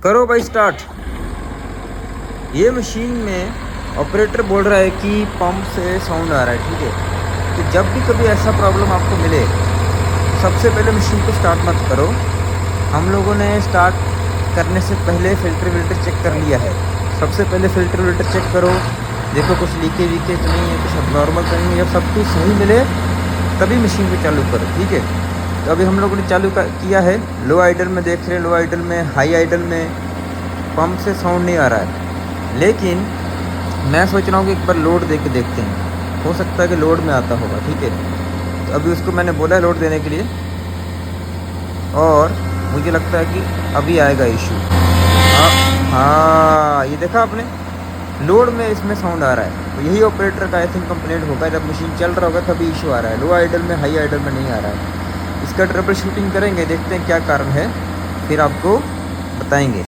करो भाई स्टार्ट। ये मशीन में ऑपरेटर बोल रहा है कि पंप से साउंड आ रहा है, ठीक है। तो जब भी कभी ऐसा प्रॉब्लम आपको मिले तो सबसे पहले मशीन को स्टार्ट मत करो। हम लोगों ने स्टार्ट करने से पहले फ़िल्टर विल्टर चेक कर लिया है। सबसे पहले फ़िल्टर विल्टर चेक करो, देखो कुछ लीकेज वीकेज तो नहीं है, कुछ अबनॉर्मल तो नहीं है। जब सब कुछ सही मिले तभी मशीन को चालू करो, ठीक है। तो अभी हम लोगों ने चालू किया है। लो आइडल में देख रहे हैं, लो आइडल में, हाई आइडल में पंप से साउंड नहीं आ रहा है। लेकिन मैं सोच रहा हूँ कि एक बार लोड दे के देखते हैं, हो सकता है कि लोड में आता होगा, ठीक है। तो अभी उसको मैंने बोला है लोड देने के लिए, और मुझे लगता है कि अभी आएगा इशू। हाँ, ये देखा आपने, लोड में इसमें साउंड आ रहा है। तो यही ऑपरेटर का आई थिंक कंप्लेंट होगा, जब मशीन चल रहा होगा तभी इशू आ रहा है। लो आइडल में, हाई आइडल में नहीं आ रहा है। इसका ट्रबल शूटिंग करेंगे, देखते हैं क्या कारण है, फिर आपको बताएंगे।